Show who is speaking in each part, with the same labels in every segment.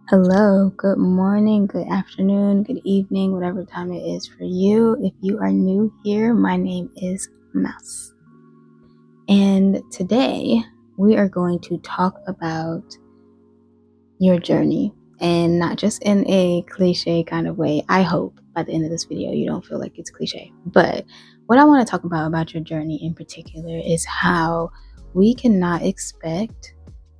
Speaker 1: Hello, good morning, good afternoon, good evening, whatever time it is for you. If you are new here, my name is Mouse. And today we are going to talk about your journey, and not just in a cliche kind of way. I hope by the end of this video you don't feel like it's cliche. But what I want to talk about your journey in particular is how we cannot expect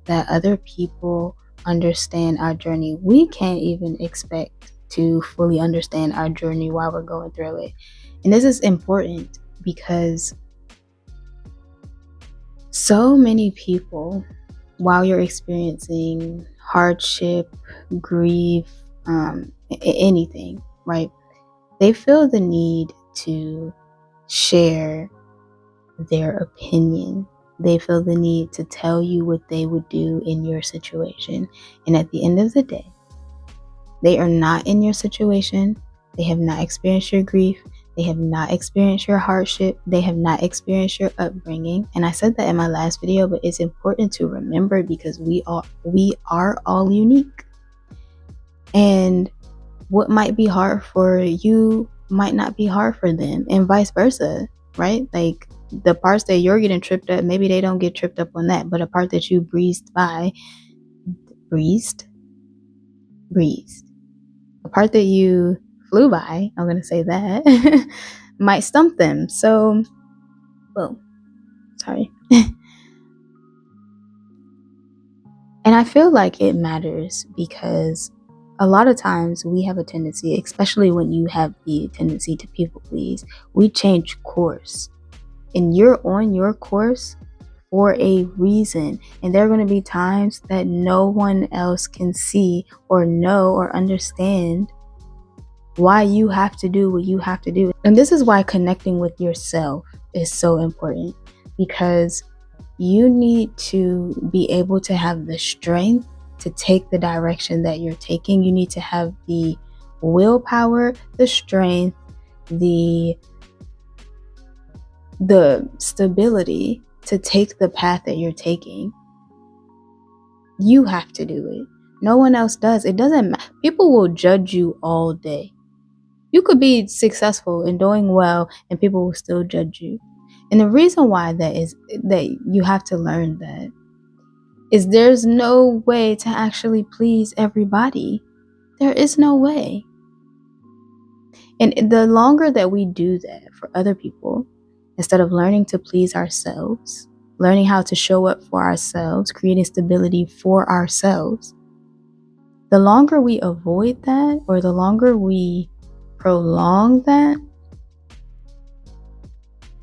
Speaker 1: that other people understand our journey. We can't even expect to fully understand our journey while we're going through it. And this is important because so many people, while you're experiencing hardship, grief, anything, right? They feel the need to share their opinion. They feel the need to tell you what they would do in your situation. And at the end of the day, they are not in your situation. They have not experienced your grief. They have not experienced your hardship. They have not experienced your upbringing. And I said that in my last video, but it's important to remember because we are all unique. And what might be hard for you might not be hard for them, and vice versa, right? Like the parts that you're getting tripped up, maybe they don't get tripped up on that, but a part that you breezed, a part that you flew by, I'm gonna say that, might stump them. So, well, sorry. And I feel like it matters because a lot of times we have a tendency, especially when you have the tendency to people please, we change course. And you're on your course for a reason. And there are going to be times that no one else can see or know or understand why you have to do what you have to do. And this is why connecting with yourself is so important, because you need to be able to have the strength to take the direction that you're taking. You need to have the willpower, the strength, the stability to take the path that you're taking. You have to do it. No one else does. It doesn't matter. People will judge you all day. You could be successful and doing well and people will still judge you. And the reason why that is that you have to learn that is there's no way to actually please everybody. There is no way. And the longer that we do that for other people, instead of learning to please ourselves, learning how to show up for ourselves, creating stability for ourselves, the longer we avoid that, or the longer we prolong that,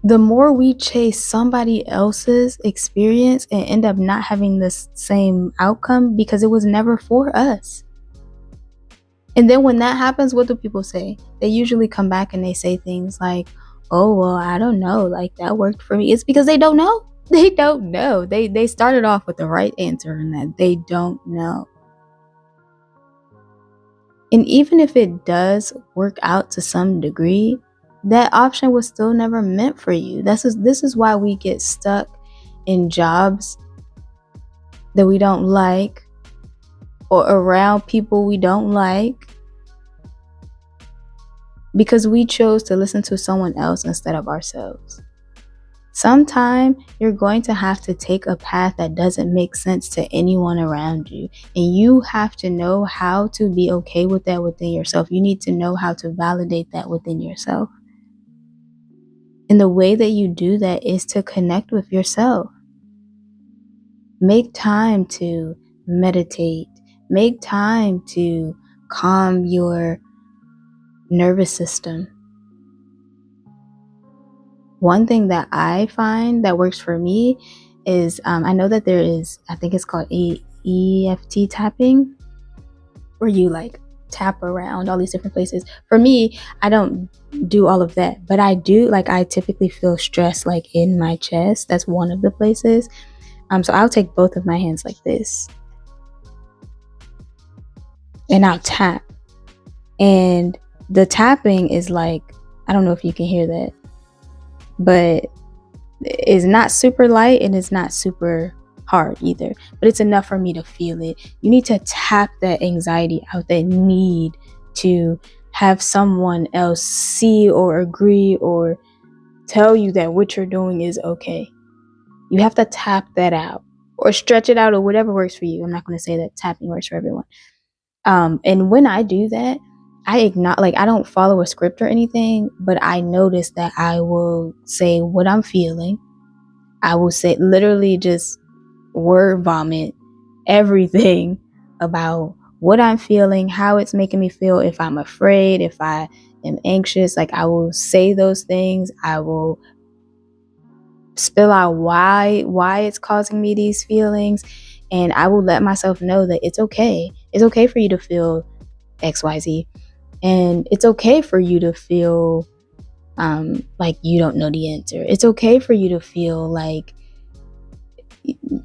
Speaker 1: the more we chase somebody else's experience and end up not having the same outcome because it was never for us. And then when that happens, what do people say? They usually come back and they say things like, oh, well, I don't know, like that worked for me. It's because they don't know. They don't know. They started off with the right answer in that they don't know. And even if it does work out to some degree, that option was still never meant for you. This is why we get stuck in jobs that we don't like or around people we don't like, because we chose to listen to someone else instead of ourselves. Sometime you're going to have to take a path that doesn't make sense to anyone around you. And you have to know how to be okay with that within yourself. You need to know how to validate that within yourself. And the way that you do that is to connect with yourself. Make time to meditate. Make time to calm your nervous system. One thing that I find that works for me is I know that there is, I think it's called EFT tapping, where you like tap around all these different places. For me, I don't do all of that, but I do, like, I typically feel stress like in my chest. That's one of the places. So I'll take both of my hands like this and I'll tap. And the tapping is like, I don't know if you can hear that, but it's not super light and it's not super hard either, but it's enough for me to feel it. You need to tap that anxiety out, that need to have someone else see or agree or tell you that what you're doing is okay. You have to tap that out or stretch it out or whatever works for you. I'm not going to say that tapping works for everyone. And when I do that, I don't follow a script or anything, but I notice that I will say what I'm feeling. I will say literally just word vomit everything about what I'm feeling, how it's making me feel, if I'm afraid, if I am anxious. Like, I will say those things. I will spill out why it's causing me these feelings, and I will let myself know that it's okay. It's okay for you to feel XYZ, and it's okay for you to feel like you don't know the answer. It's okay for you to feel like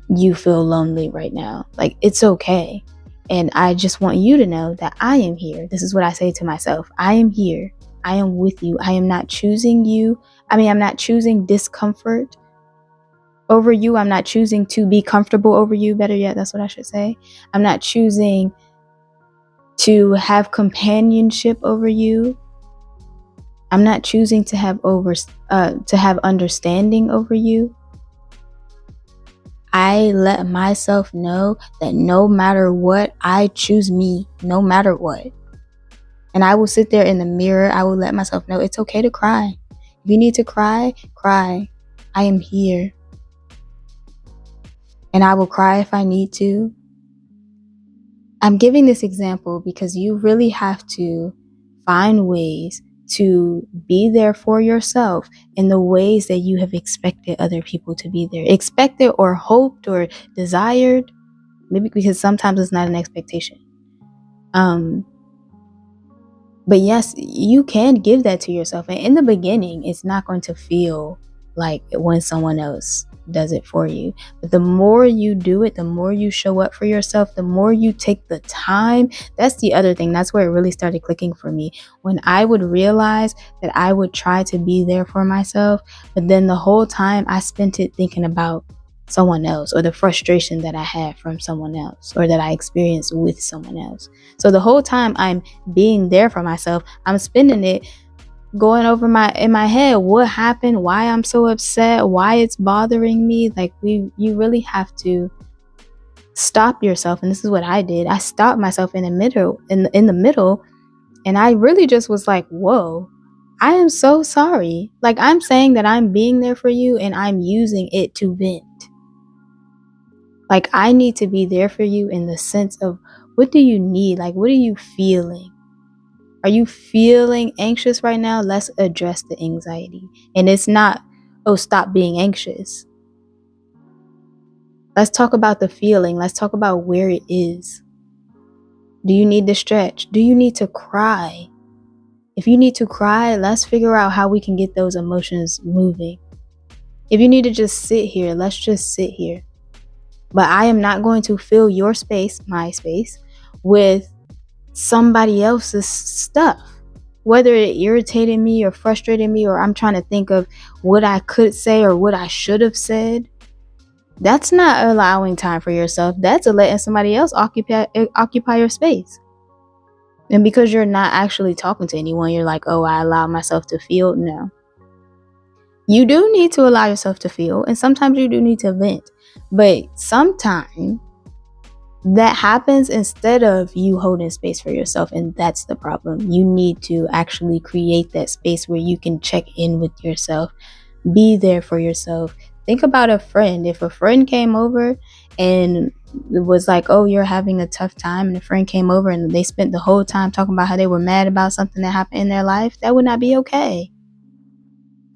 Speaker 1: you feel lonely right now. Like, it's okay. And I just want you to know that I am here. This is what I say to myself. I am here. I am with you. I am not choosing you. I'm not choosing discomfort over you. I'm not choosing to be comfortable over you. Better yet, that's what I should say. I'm not choosing to have companionship over you. I'm not choosing to have understanding over you. I let myself know that no matter what, I choose me, no matter what. And I will sit there in the mirror. I will let myself know it's okay to cry. If you need to cry, cry. I am here. And I will cry if I need to. I'm giving this example because you really have to find ways to be there for yourself in the ways that you have expected other people to be there. Expected or hoped or desired. Maybe because sometimes it's not an expectation. But yes, you can give that to yourself. And in the beginning, it's not going to feel like when someone else does it for you. But the more you do it, the more you show up for yourself, the more you take the time. That's the other thing. That's where it really started clicking for me. When I would realize that I would try to be there for myself, but then the whole time I spent it thinking about someone else, or the frustration that I had from someone else, or that I experienced with someone else. So the whole time I'm being there for myself, I'm spending it going over in my head, what happened, why I'm so upset, why it's bothering me. Like, you really have to stop yourself. And this is what I did. I stopped myself in the middle, and I really just was like, whoa, I am so sorry. Like, I'm saying that I'm being there for you, and I'm using it to vent. Like, I need to be there for you in the sense of, what do you need? Like, what are you feeling? Are you feeling anxious right now? Let's address the anxiety. And it's not, oh, stop being anxious. Let's talk about the feeling. Let's talk about where it is. Do you need to stretch? Do you need to cry? If you need to cry, let's figure out how we can get those emotions moving. If you need to just sit here, let's just sit here. But I am not going to fill your space, my space, with somebody else's stuff. Whether it irritated me or frustrated me, or I'm trying to think of what I could say or what I should have said. That's not allowing time for yourself. That's letting somebody else occupy your space. And because you're not actually talking to anyone, you're like, oh, I allow myself to feel. No. You do need to allow yourself to feel, and sometimes you do need to vent. But sometimes that happens instead of you holding space for yourself, and that's the problem. You need to actually create that space where you can check in with yourself, be there for yourself. Think about a friend. If a friend came over and it was like, oh, you're having a tough time, and a friend came over and they spent the whole time talking about how they were mad about something that happened in their life, that would not be okay.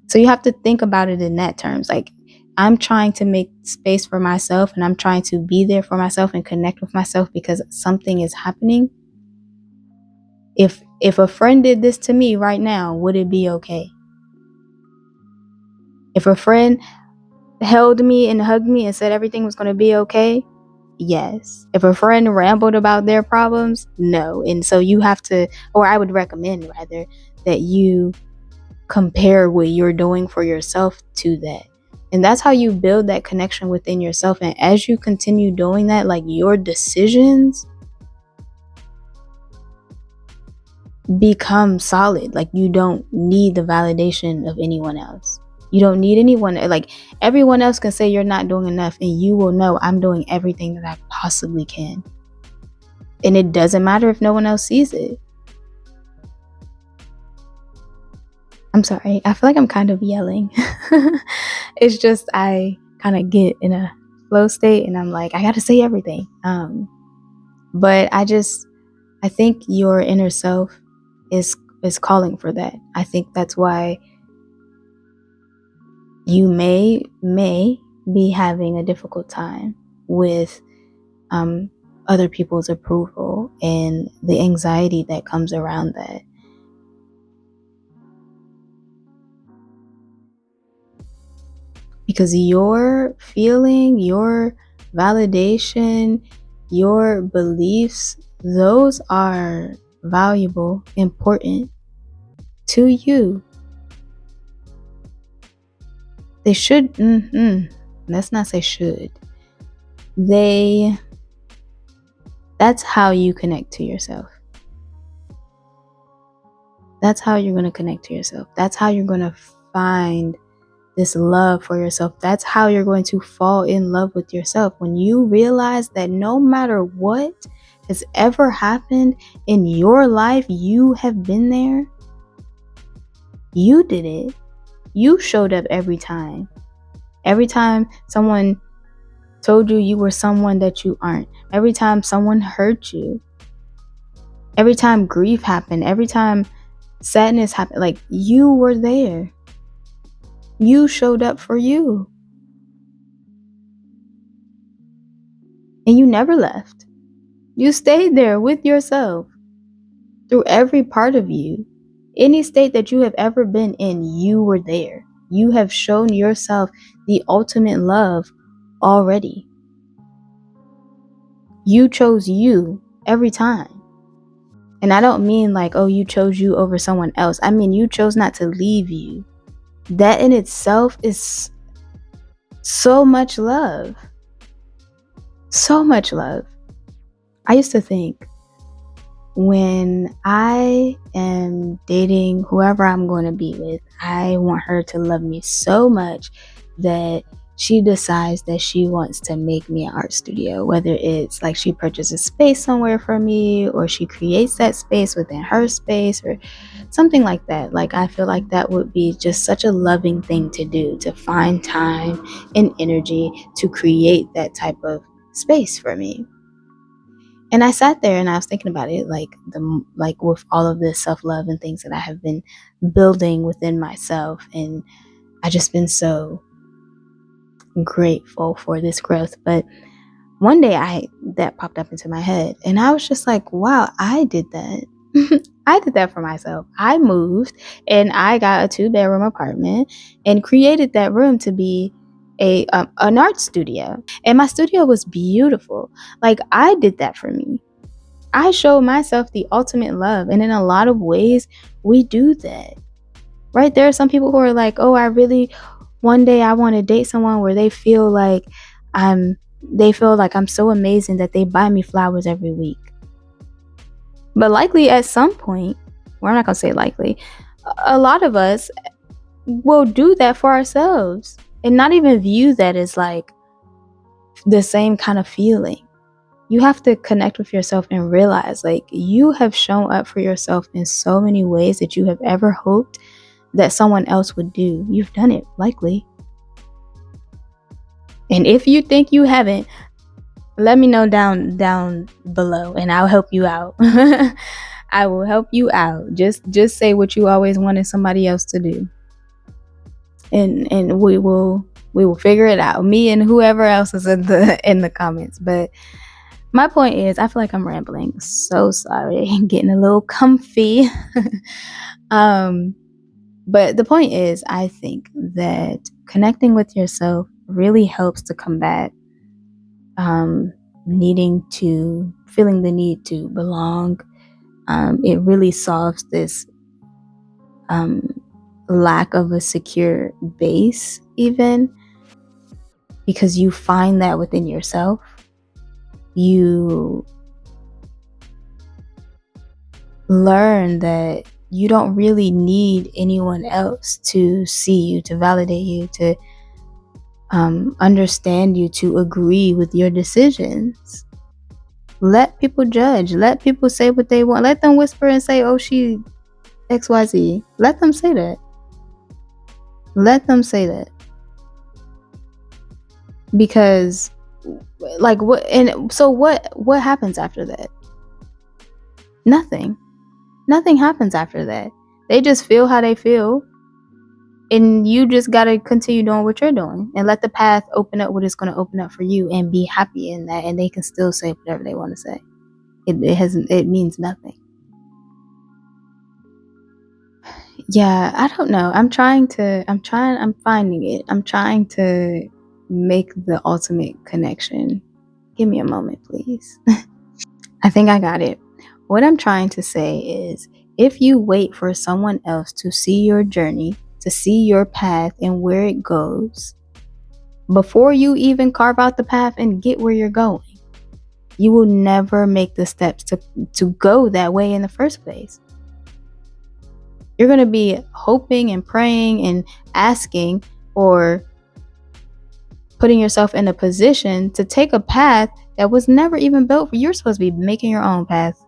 Speaker 1: So you have to think about it in that terms. Like, I'm trying to make space for myself, and I'm trying to be there for myself and connect with myself because something is happening. If a friend did this to me right now, would it be okay? If a friend held me and hugged me and said everything was going to be okay, yes. If a friend rambled about their problems, no. And so you have to, or I would recommend rather, that you compare what you're doing for yourself to that. And that's how you build that connection within yourself. And as you continue doing that, like, your decisions become solid. Like, you don't need the validation of anyone else. You don't need anyone. Like, everyone else can say you're not doing enough, and you will know I'm doing everything that I possibly can. And it doesn't matter if no one else sees it. I'm sorry. I feel like I'm kind of yelling. It's just I kind of get in a flow state and I'm like, I got to say everything. But I think your inner self is calling for that. I think that's why you may be having a difficult time with other people's approval and the anxiety that comes around that. Because your feeling, your validation, your beliefs, those are valuable, important to you. They should, let's not say should. That's how you connect to yourself. That's how you're going to connect to yourself. That's how you're going to find this love for yourself. That's how you're going to fall in love with yourself. When you realize that no matter what has ever happened in your life, you have been there. You did it. You showed up every time. Every time someone told you you were someone that you aren't. Every time someone hurt you. Every time grief happened. Every time sadness happened. Like, you were there. You showed up for you. And you never left. You stayed there with yourself through every part of you. Any state that you have ever been in, you were there. You have shown yourself the ultimate love already. You chose you every time. And I don't mean like, oh, you chose you over someone else. I mean, you chose not to leave you. That in itself is so much love. So much love. I used to think, when I am dating whoever I'm going to be with, I want her to love me so much that she decides that she wants to make me an art studio, whether it's like she purchases space somewhere for me, or she creates that space within her space, or something like that. Like, I feel like that would be just such a loving thing to do, to find time and energy to create that type of space for me. And I sat there and I was thinking about it, like with all of this self-love and things that I have been building within myself, and I just been so grateful for this growth. But one day that popped up into my head, and I was just like, wow, I did that. I did that for myself. I moved and I got a 2-bedroom apartment and created that room to be an art studio. And my studio was beautiful. Like, I did that for me. I showed myself the ultimate love. And in a lot of ways, we do that. Right? There are some people who are like, oh, one day I want to date someone where they feel like I'm so amazing that they buy me flowers every week. But likely at some point, well, I'm not going to say likely, a lot of us will do that for ourselves and not even view that as like the same kind of feeling. You have to connect with yourself and realize, like, you have shown up for yourself in so many ways that you have ever hoped that someone else would do. You've done it, likely. And if you think you haven't, let me know down below and I'll help you out. I will help you out. Just say what you always wanted somebody else to do. And we will figure it out. Me and whoever else is in the comments. But my point is, I feel like I'm rambling. So sorry. Getting a little comfy. But the point is, I think that connecting with yourself really helps to combat feeling the need to belong. It really solves this lack of a secure base, even. because you find that within yourself. You learn that you don't really need anyone else to see you, to validate you, to understand you, to agree with your decisions. Let people judge. Let people say what they want. Let them whisper and say, oh, she XYZ. Let them say that. Let them say that. Because like what happens after that? Nothing happens after that. They just feel how they feel, and you just gotta continue doing what you're doing and let the path open up what it's going to open up for you, and be happy in that. And they can still say whatever they want to say. It means nothing. Yeah, I don't know. I'm finding it. I'm trying to make the ultimate connection. Give me a moment, please. I think I got it. What I'm trying to say is, if you wait for someone else to see your journey, to see your path and where it goes, before you even carve out the path and get where you're going, you will never make the steps to go that way in the first place. You're going to be hoping and praying and asking, or putting yourself in a position to take a path that was never even built for you. You're supposed to be making your own path.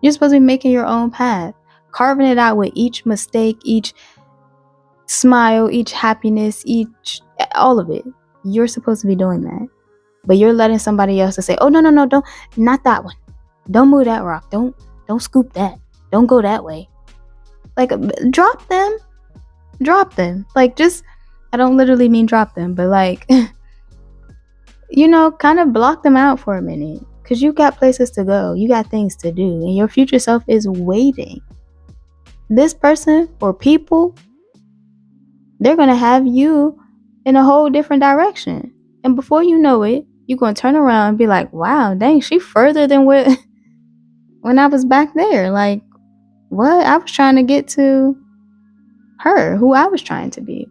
Speaker 1: You're supposed to be making your own path, carving it out with each mistake, each smile, each happiness, all of it. You're supposed to be doing that. But you're letting somebody else to say, oh, no, don't, not that one. Don't move that rock. Don't scoop that. Don't go that way. Like, drop them. Like, just, I don't literally mean drop them, but like, kind of block them out for a minute. Because you got places to go. You got things to do. And your future self is waiting. This person or people, they're going to have you in a whole different direction. And before you know it, you're going to turn around and be like, wow, dang, she further than when I was back there. Like, what? I was trying to get to her, who I was trying to be.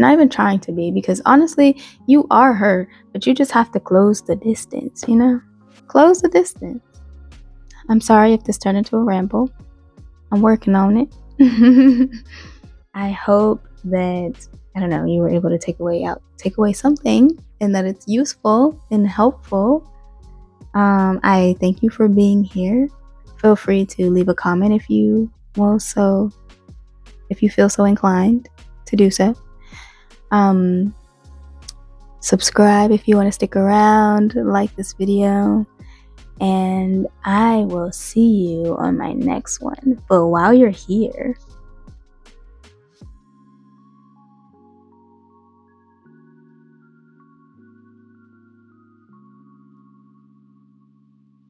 Speaker 1: Not even trying to be, because honestly, you are her, but you just have to close the distance, Close the distance. I'm sorry if this turned into a ramble. I'm working on it. I hope that, I don't know, you were able to take away something, and that it's useful and helpful. I thank you for being here. Feel free to leave a comment if you feel so inclined to do so. Subscribe if you want to stick around, like this video, and I will see you on my next one. But while you're here,